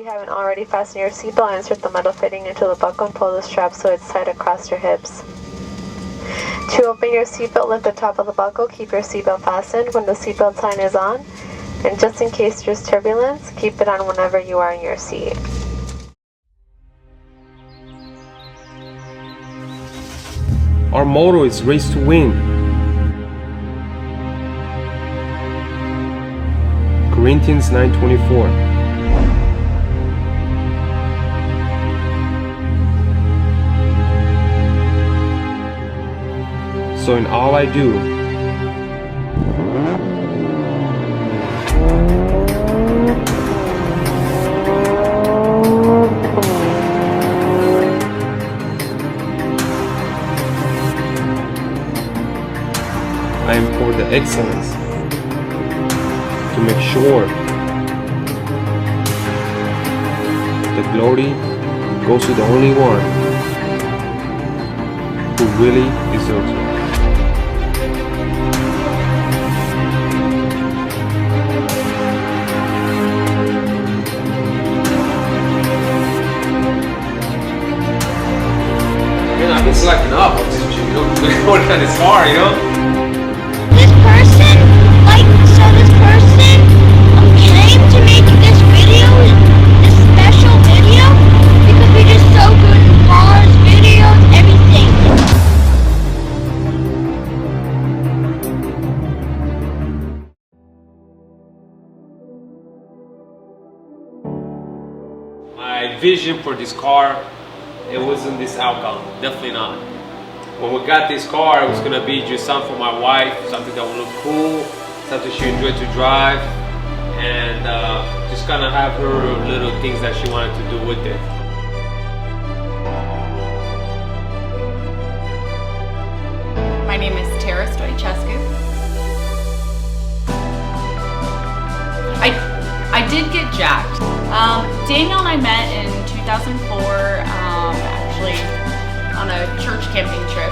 haven't already fastened your seatbelt, insert the metal fitting into the buckle and pull the strap so it's tight across your hips. To open your seatbelt, lift the top of the buckle, keep your seatbelt fastened when the seatbelt sign is on, and just in case there's turbulence, keep it on whenever you are in your seat. Our motto is race to win. Corinthians 9:24. So in all I do, I am for the excellence to make sure the glory goes to the only one who really deserves it. I've been selecting up, going on this car, you know? This person came to make this video, this special video, because we're just so good in cars, videos, everything. My vision for this car, it wasn't this outcome, definitely not. When we got this car, it was gonna be just something for my wife, something that would look cool, something she enjoyed to drive, and just gonna have her little things that she wanted to do with it. My name is Stoicescu. I did get jacked. Daniel and I met in 2004, actually on a church camping trip.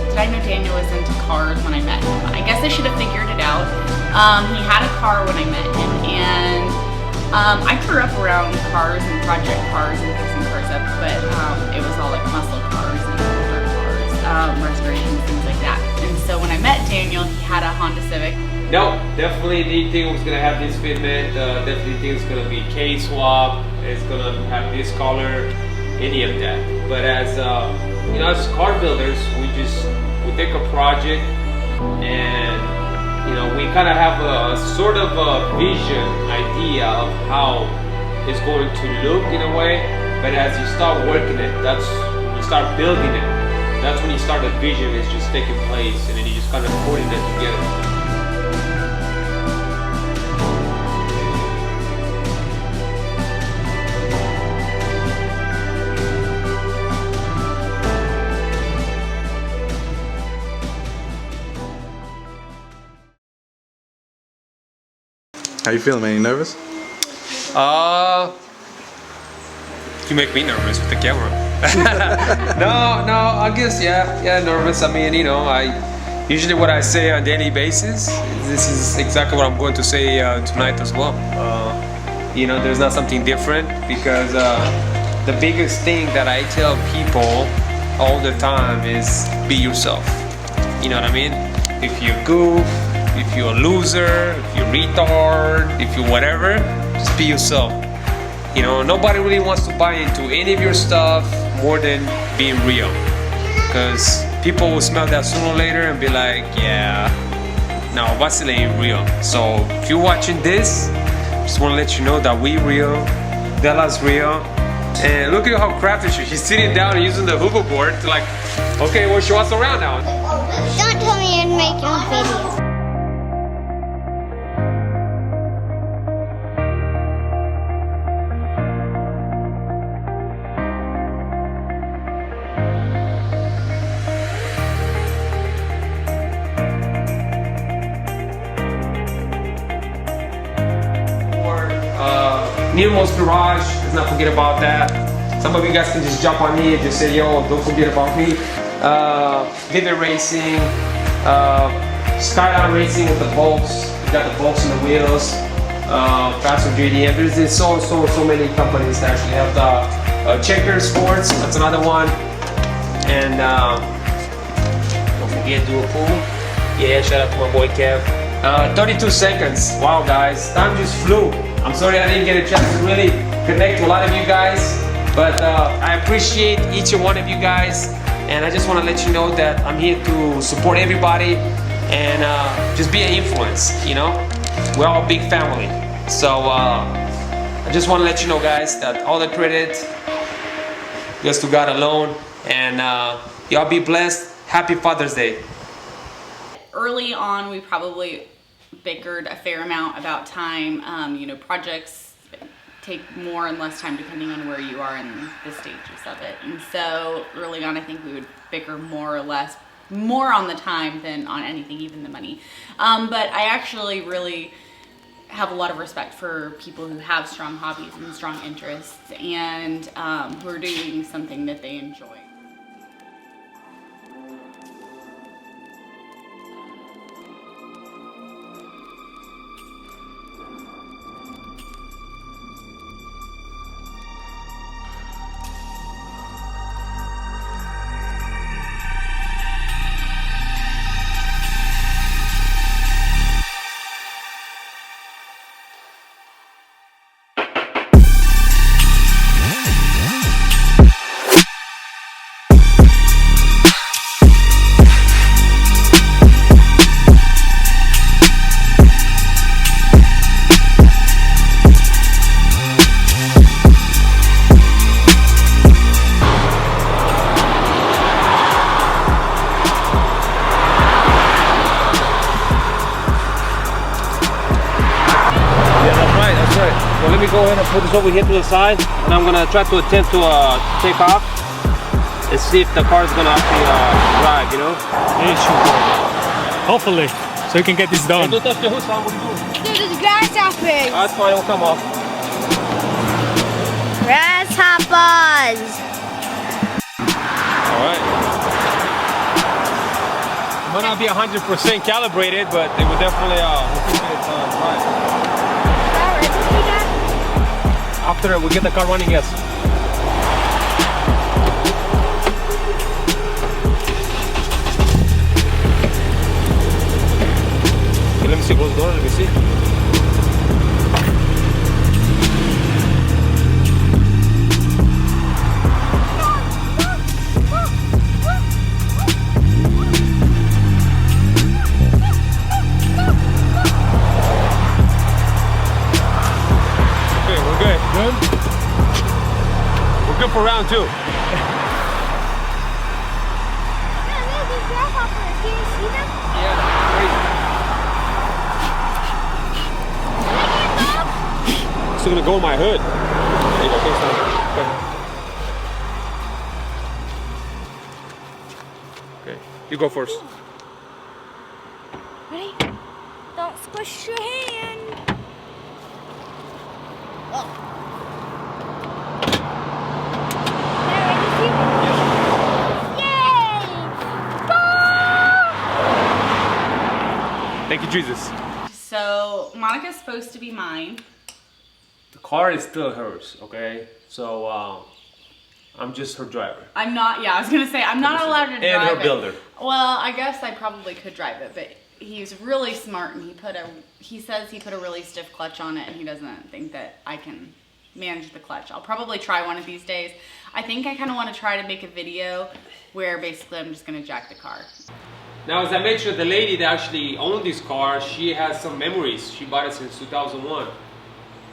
Did I know Daniel was into cars when I met him? I guess I should have figured it out. He had a car when I met him, and I grew up around cars and project cars and fixing cars up, but it was all like muscle cars and older cars, restorations, things like that. And so when I met Daniel, he had a Honda Civic. No, definitely didn't think it was gonna have this fitment. Definitely think it's gonna be K-swap. It's gonna have this color, any of that. But as you know, as car builders, we take a project and we kind of have a sort of a vision, idea of how it's going to look in a way. But as you start working it, that's when you start building it. That's when you start the vision is just taking place, and then you just kind of putting it together. How you feeling, man? You nervous? You make me nervous with the camera. No, I guess yeah, nervous. I mean, usually what I say on a daily basis, this is exactly what I'm going to say tonight as well. There's not something different, because the biggest thing that I tell people all the time is be yourself. You know what I mean? If you goof, if you're a loser, if you're retard, if you're whatever, just be yourself. Nobody really wants to buy into any of your stuff more than being real. Because people will smell that sooner or later and be like, yeah, no, Vasile ain't real. So if you're watching this, just want to let you know that we real, Della's real. And look at how crafty she is. She's sitting down and using the hoverboard to okay, well, she wants around now. Don't tell me you're making a video. Nemo's Garage, let's not forget about that. Some of you guys can just jump on me and just say, yo, don't forget about me. Vasile Racing, Skyline Racing with the bolts. We got the bolts in the wheels. Faster JDM. There's so many companies that actually have the Checker Sports. That's another one. And don't forget Dual Pool. Yeah, shout out to my boy Kev. 32 seconds. Wow, guys, time just flew. I'm sorry I didn't get a chance to really connect to a lot of you guys, but I appreciate each and one of you guys, and I just want to let you know that I'm here to support everybody and just be an influence. You know, we're all a big family. So I just want to let you know, guys, that all the credit goes to God alone, and y'all be blessed. Happy Father's Day. Early on, we probably bickered a fair amount about time. You know, projects take more and less time depending on where you are in the stages of it. And so early on, I think we would bicker more on the time than on anything, even the money. But I actually really have a lot of respect for people who have strong hobbies and strong interests, and who are doing something that they enjoy. Go ahead and put this over here to the side, and I'm gonna try to attempt to take off and see if the car is gonna actually drive, you know? It should go. Hopefully, so you can get this done. Don't touch the hood, son. What are you doing? Dude, there's grasshoppers. That's fine, it'll come off. Grasshoppers. Alright. Might not be 100% calibrated, but it will definitely drive. After we get the car running, yes. Okay, let me see, close the door, let me see. For round two. Yeah, look, there's grasshoppers. Can you see them? Yeah, crazy. It's gonna go in my hood. There you go, okay, you go first. Ready? Don't squish your hand. Oh. Thank you, Jesus. So Monica's supposed to be mine. The car is still hers, okay? So I'm just her driver. I'm not, yeah, I was gonna say, I'm not allowed to drive it. And her builder. Well, I guess I probably could drive it, but he's really smart, and he says he put a really stiff clutch on it, and he doesn't think that I can manage the clutch. I'll probably try one of these days. I think I kind of want to try to make a video where basically I'm just gonna jack the car. Now, as I mentioned, the lady that actually owned this car, she has some memories. She bought it since 2001.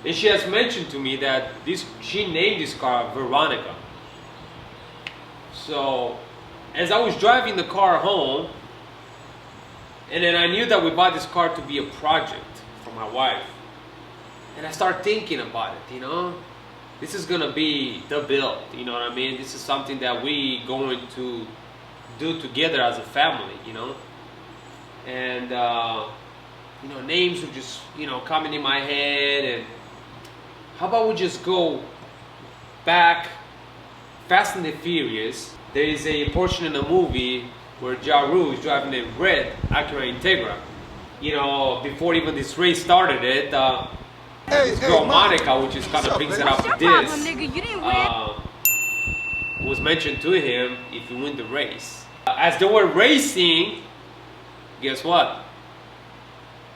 And she has mentioned to me that she named this car Veronica. So, as I was driving the car home, and then I knew that we bought this car to be a project for my wife. And I started thinking about it, you know? This is gonna be the build, you know what I mean? This is something that we going to do together as a family, you know? And, you know, names were just, you know, coming in my head, and how about we just go back, Fast and the Furious. There is a portion in the movie where Ja Rule is driving a red Acura Integra. You know, before even this race started it, This girl Monica, which is kind of brings it up to this, was mentioned to him if you win the race. As they were racing, guess what?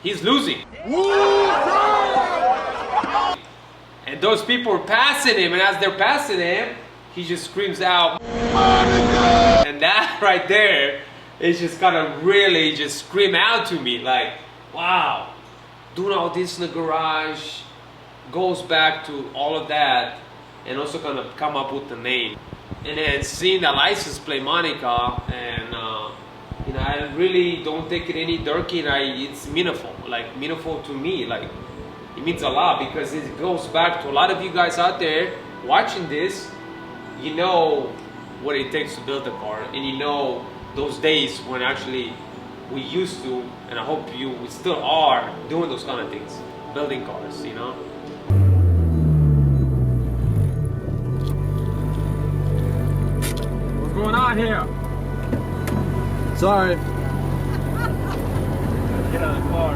He's losing. And those people are passing him, and as they're passing him, he just screams out, Monica! And that right there is just kind of really just scream out to me like, wow, doing all this in the garage goes back to all of that, and also kind of come up with the name. And then seeing the license plate Monica, and you know, I really don't take it any dirty, and it's meaningful, like meaningful to me, like it means a lot because it goes back to a lot of you guys out there watching this. You know what it takes to build a car, and you know those days when actually we used to, and I hope we still are doing those kind of things, building cars, you know. What's going on here? Sorry. Get out of the car.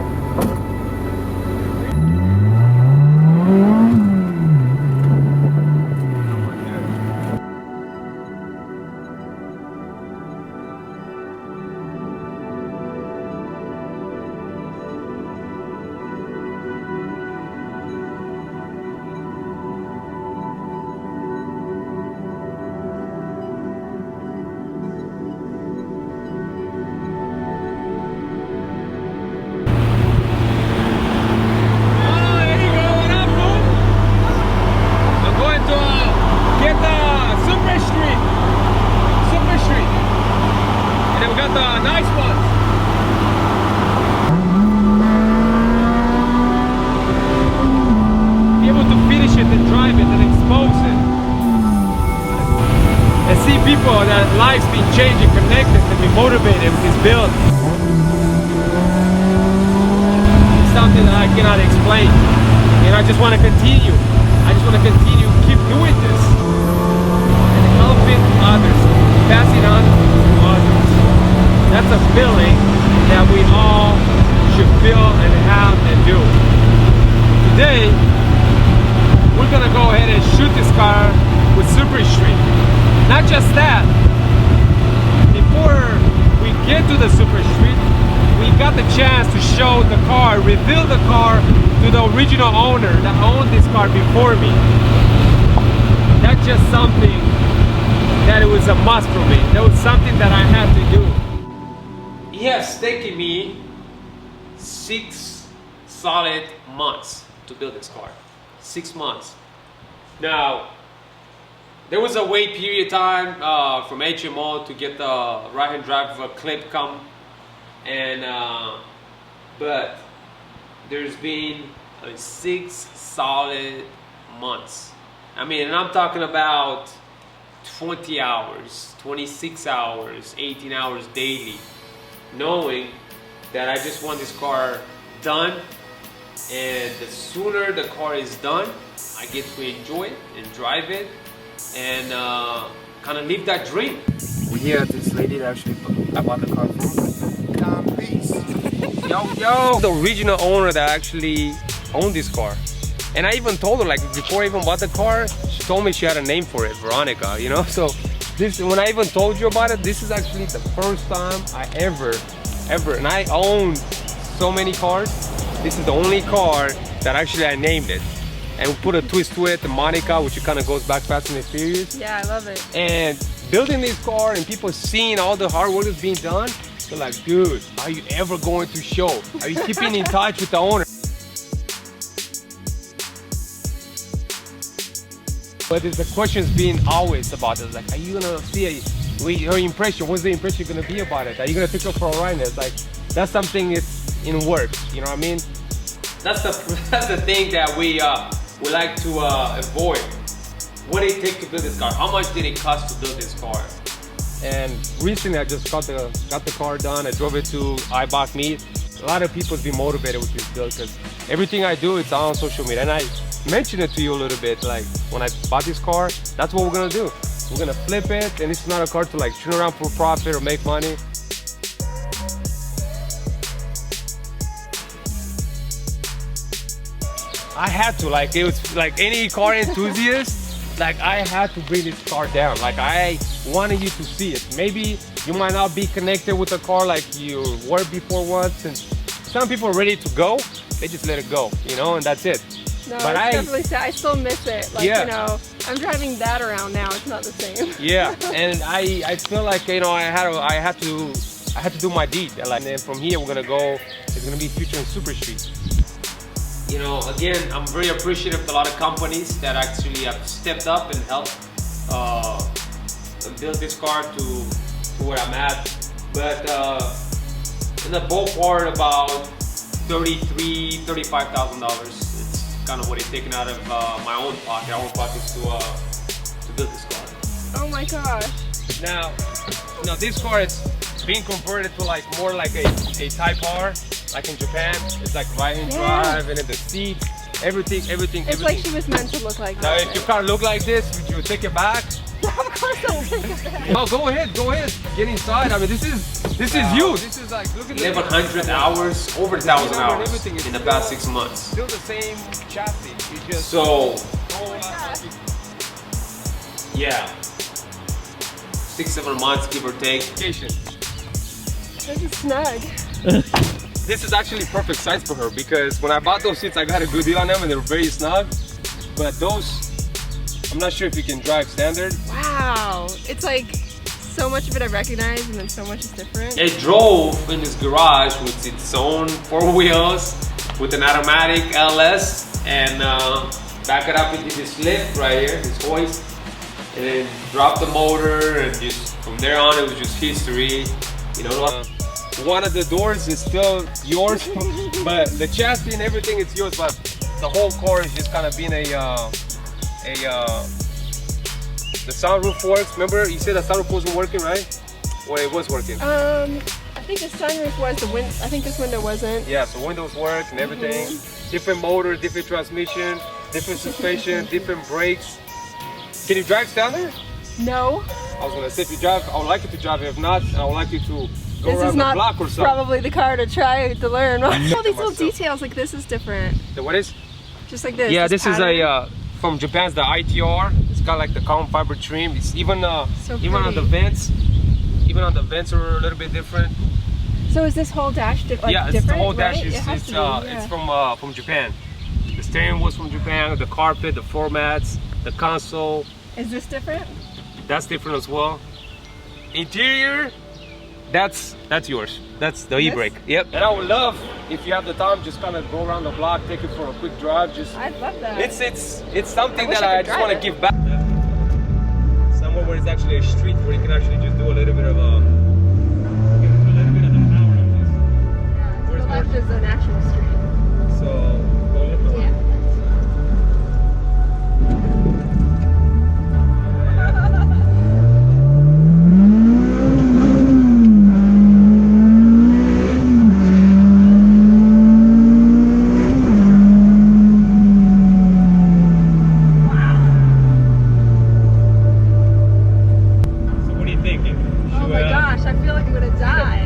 That life's been changing, connected, and be motivated with this build. It's something that I cannot explain, and I just want to continue. I just want to continue, keep doing this, and helping others, passing on to others. That's a feeling that we all should feel and have and do. Today, we're gonna go ahead and shoot this car with Super Street. Not just that, before we get to the Super Street, we got the chance to show the car, reveal the car to the original owner that owned this car before me. That's just something that it was a must for me. That was something that I had to do. It has taken me 6 solid months to build this car. 6 months. Now, there was a wait period time from HMO to get the right-hand drive clip come, and but there's been 6 solid months. I mean, and I'm talking about 20 hours, 26 hours, 18 hours daily, knowing that I just want this car done, and the sooner the car is done, I get to enjoy it and drive it, and kind of live that dream. We're here at this lady that actually I bought the car from. Yo, the original owner that actually owned this car. And I even told her, like, before I even bought the car, she told me she had a name for it, Veronica, you know? So this, when I even told you about it, this is actually the first time I ever, and I own so many cars. This is the only car that actually I named it. And we put a twist to it, the Monica, which kind of goes back Fast and Furious. Yeah, I love it. And building this car and people seeing all the hard work that's being done, they're like, dude, are you ever going to show? Are you keeping in touch with the owner? But the question's been always about it. Like, are you gonna see her impression? What's the impression gonna be about it? Are you gonna take her for a ride? And it's like, that's something it's in works, you know what I mean? That's the thing that we like to avoid. What did it take to build this car? How much did it cost to build this car? And recently I just got the car done. I drove it to iBox Meet. A lot of people have been motivated with this build because everything I do, it's on social media. And I mentioned it to you a little bit, like when I bought this car, that's what we're gonna do. We're gonna flip it, and it's not a car to like turn around for profit or make money. I had to, like, it was like any car enthusiast, like I had to bring this car down. Like I wanted you to see it. Maybe you might not be connected with the car like you were before once, and some people are ready to go, they just let it go, you know, and that's it. No, but it's definitely sad. I still miss it. Like, yeah. You know, I'm driving that around now. It's not the same. Yeah, and I feel like, you know, I had to do my deed. Like, and then from here we're gonna go. It's gonna be Future and Super Street. You know, again, I'm very appreciative of a lot of companies that actually have stepped up and helped build this car to where I'm at. But in the ballpark, about $35,000. Kind of what it's taken out of my own pocket, our own pockets to build this car. Oh my gosh. Now this car is being converted to like more like a Type R, like in Japan. It's like ride-and drive, and then the seats, everything. It's like she was meant to look like now, that. if your car look like this, would you take it back? Of course I'll take it back. No, go ahead, get inside. I mean, this is you. This is like, look at 1,100 hours, over 1,000 hours in the past 6 months. Still the same chassis. You just So, yeah, 6-7 months, give or take. This is snug. This is actually perfect size for her, because when I bought those seats, I got a good deal on them and they're very snug. But those, I'm not sure if you can drive standard. Wow. It's like so much of it I recognize and then so much is different. It drove in this garage with its own 4 wheels, with an automatic LS, and back it up into this lift right here, this hoist, and then drop the motor, and just from there on it was just history. You know, one of the doors is still yours, but the chassis and everything is yours. But the whole car is just kind of being the sunroof works. Remember, you said the sunroof wasn't working, right? Or it was working? I think the sunroof was the wind. I think this window wasn't. Yeah, so windows work and everything. Different motor, different transmission, different suspension, different brakes. Can you drive standard? No. I was gonna say, if you drive, I would like you to drive. If not, I would like you to go This around is the not block or something. probably the car to try to learn. All these little myself. details, like this is different. So what is? Just like this. Yeah, this is pattern. a from Japan's the ITR. It's got like the carbon fiber trim. It's even So even on the pretty. vents. Even on the vents are a little bit different. So is this whole dash like Yeah, it's different? the whole dash. Right? Is It has it's to be, yeah. it's from Japan. The steering wheel's from Japan. The carpet, the floor mats, the console. Is this different? That's different as well. Interior, that's yours. That's the e-brake. Yep. And I would love if you have the time, just kind of go around the block, take it for a quick drive. Just I'd love that. it's something I wish that I I could just drive want to it. give back. Somewhere where it's actually a street where you can actually just do a little bit of a power To the left is an actual street. So go ahead. Yeah. So what are you thinking? Oh my gosh, I feel like I'm gonna die.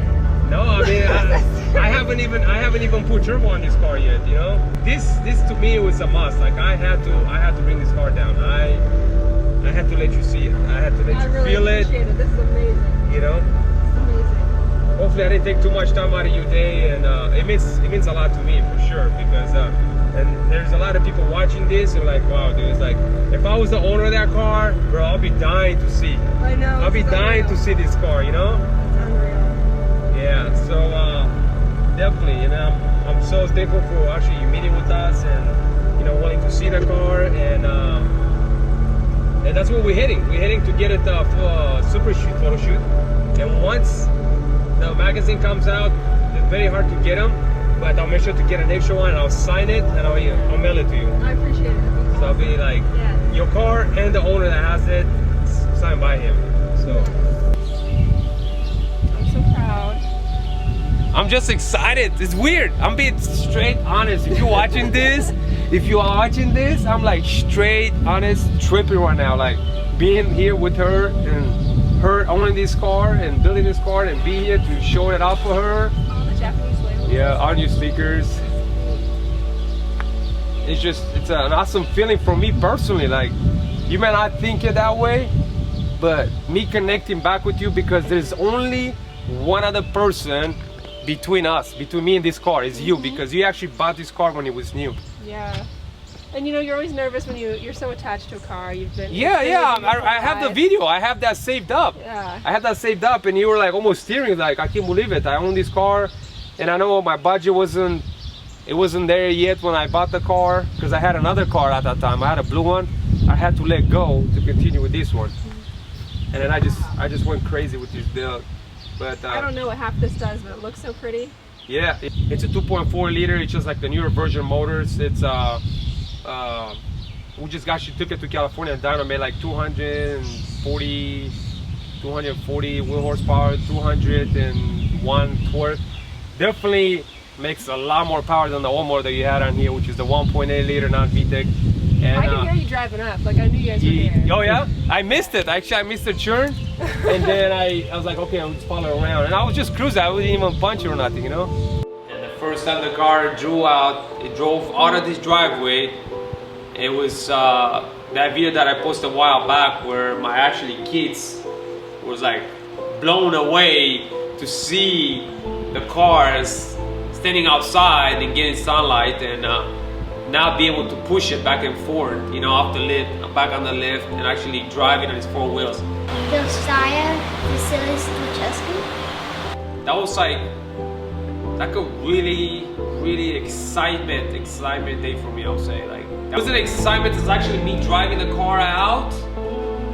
No, I mean I haven't even put turbo on this car yet. You know, this to me was a must. Like I had to bring this car down. I had to let you see it. I had to let I you really feel it. appreciate it. This is amazing. You know. It's amazing. Hopefully I didn't take too much time out of your day, and it means a lot to me for sure, because and there's a lot of people watching this and like, wow, dude, it's like if I was the owner of that car, bro, I'll be dying to see. I know. I'll be it's dying to unreal. see this car, you know? It's unreal. Yeah, so definitely, you know, I'm so thankful for actually you meeting with us and, you know, wanting to see the car, and that's where we're heading. We're heading to get it for a super shoot, photo shoot. And once the magazine comes out, it's very hard to get them, but I'll make sure to get an extra one and I'll sign it and I'll mail it to you. I appreciate it. So I'll be like, Yeah. your car and the owner that has it, signed by him. So I'm so proud. I'm just excited. It's weird. I'm being straight honest. If you're watching this, I'm like straight honest tripping right now. Like being here with her and her owning this car and building this car and being here to show it off for her. All the Japanese labels. Yeah, our new stickers. it's an awesome feeling for me personally. Like, you may not think it that way, but me connecting back with you, because there's only one other person between us, between me and this car, is you, because you actually bought this car when it was new. Yeah. And you know, you're always nervous when you're so attached to a car. You've been I have the video. I have that saved up. Yeah. I had that saved up, and you were like almost tearing, like, I can't believe it. I own this car, and I know my budget wasn't there yet when I bought the car, because I had another car at that time. I had a blue one. I had to let go to continue with this one, and then I just went crazy with this build. But I don't know what half this does, but it looks so pretty. Yeah, it's a 2.4 liter. It's just like the newer version motors. It's we just actually took it to California, and dyno made like 240 wheel horsepower, 201 torque. Definitely makes a lot more power than the old motor that you had on here, which is the 1.8 liter non-VTEC. And I can hear you driving up. Like, I knew you guys were here. Oh yeah? I missed it. Actually, I missed the churn. And then I was like, okay, I'll just follow around. And I was just cruising. I wasn't even punch or nothing, you know? And the first time the car it drove out of this driveway, it was that video that I posted a while back where my actually kids was like blown away to see the cars standing outside and getting sunlight, and now be able to push it back and forth, you know, off the lift, back on the lift, and actually driving on its 4 wheels. Vasile Stoicescu. That was like a really excitement day for me, I'll say. Like, that wasn't excitement, it's actually me driving the car out.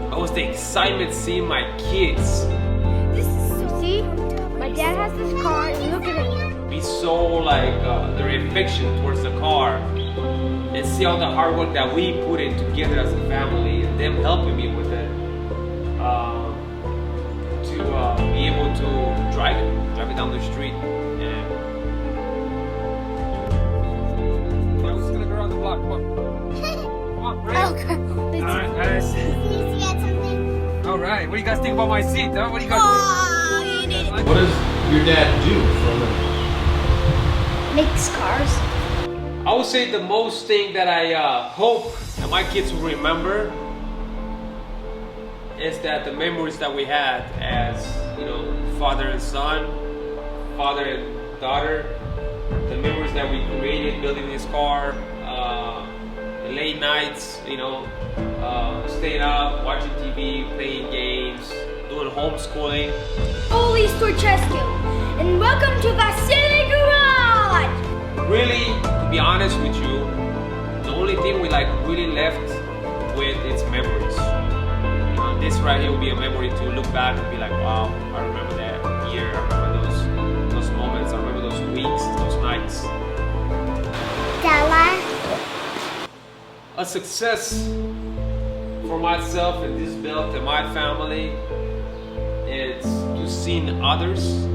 That was the excitement seeing my kids. This is so. See, my dad has this car, and look at it. Be so like their affection towards the car, and see all the hard work that we put in together as a family, and them helping me with it, to be able to drive it down the street. And I was gonna go around the block. Come on, ready? Alright, guys. All right, what do you guys think about my seat? Huh? What do you guys think? What does your dad do for a living? Makes cars. I would say the most thing that I hope that my kids will remember is that the memories that we had as, you know, father and son, father and daughter, the memories that we created building this car, the late nights, you know, staying up, watching TV, playing games, doing homeschooling. Holy Stoicescu, and welcome to Vasile Garage! Really, to be honest with you, the only thing we like really left with is memories. You know, this right here will be a memory to look back and be like, wow, I remember that year, I remember those moments, I remember those weeks, those nights. Della. A success for myself and this build and my family is to see others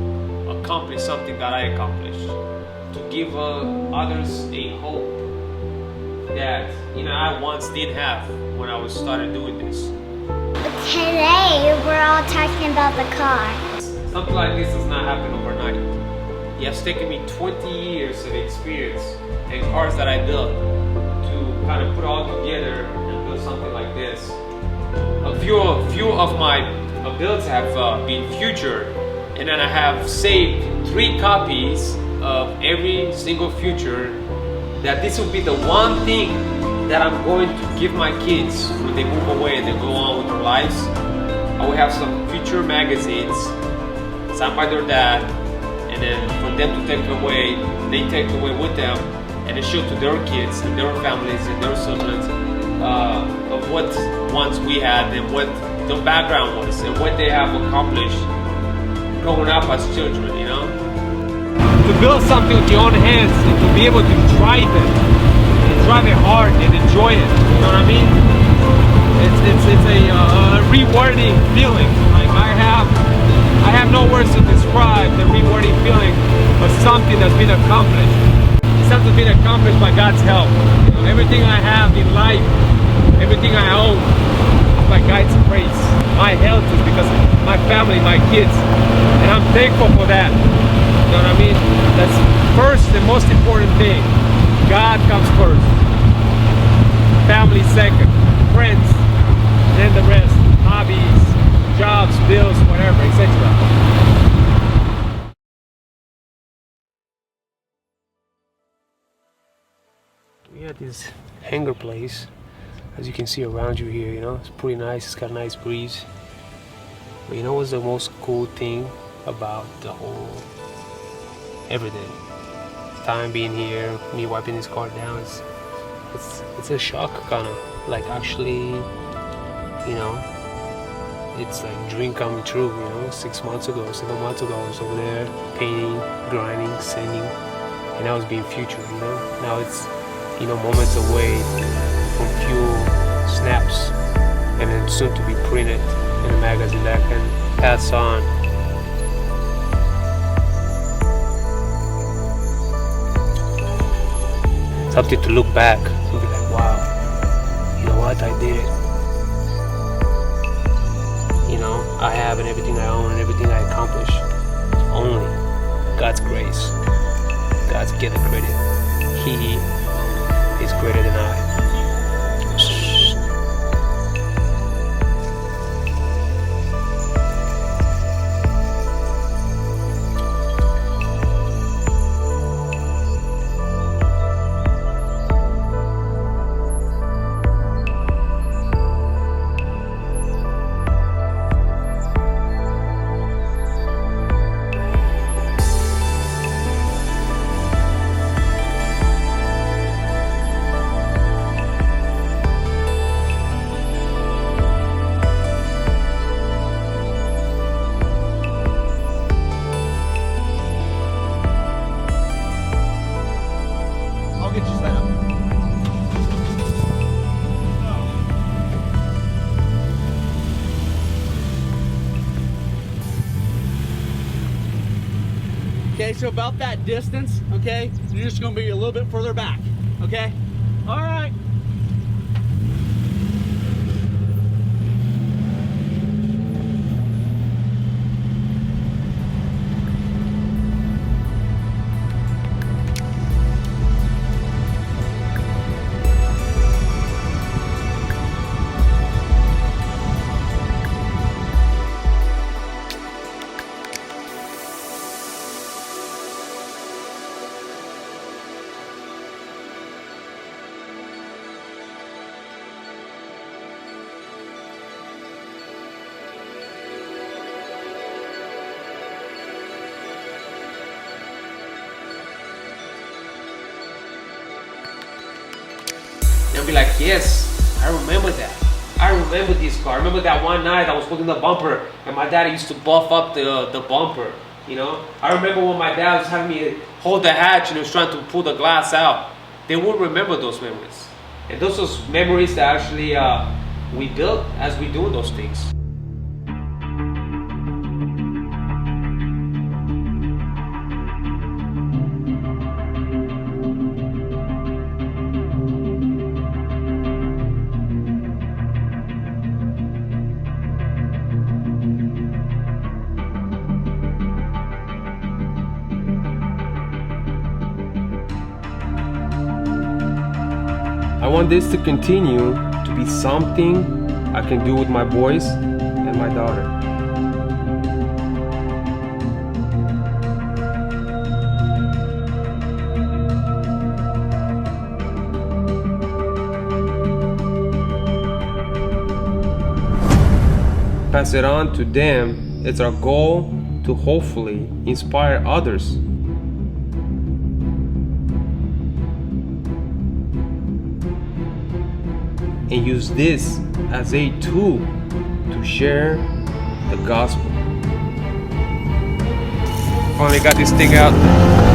accomplish something that I accomplished. To give others a hope that, you know, I once did have when I was started doing this. Today we're all talking about the car. Something like this does not happen overnight. It has taken me 20 years of experience and cars that I built to kind of put all together and build something like this. A few of my builds have been featured, and then I have saved 3 copies of every single future, that this will be the one thing that I'm going to give my kids when they move away and they go on with their lives. I will have some future magazines signed by their dad, and then for them to take away, they take away with them, and they show to their kids and their families and their siblings of what once we had and what the background was and what they have accomplished growing up as children, you know? To build something with your own hands and to be able to drive it, and drive it hard and enjoy it, you know what I mean? It's a rewarding feeling. Like I have no words to describe the rewarding feeling of something that's been accomplished. It's something that's been accomplished by God's help. You know, everything I have in life, everything I own, is by God's grace. My health is because of my family, my kids, and I'm thankful for that. You know what I mean? That's first and most important thing. God comes first. family second, friends, then the rest, hobbies, jobs, bills, whatever, etc. We had this hangar place, as you can see around you here, you know, it's pretty nice, it's got a nice breeze. But you know what's the most cool thing about the whole everything? Time being here, me wiping this car down, it's a shock kind of, like actually, you know, it's like dream coming true, you know. 7 months ago I was over there painting, grinding, sanding, and I was being future, you know. Now it's, you know, moments away from few snaps and then soon to be printed in a magazine that I can pass on. Something to look back and be like, wow, you know what, I did it. You know, I have and everything I own and everything I accomplish, only God's grace. God's get the credit. He is greater than I. Okay, so about that distance, okay, you're just gonna be a little bit further back, okay? All right. They'll be like, yes, I remember that. I remember this car. I remember that one night I was holding the bumper and my dad used to buff up the bumper, you know. I remember when my dad was having me hold the hatch and he was trying to pull the glass out. They will remember those memories. And those are memories that actually we built as we do those things. I want this to continue to be something I can do with my boys and my daughter. Pass it on to them. It's our goal to hopefully inspire others. And use this as a tool to share the gospel. Finally got this thing out.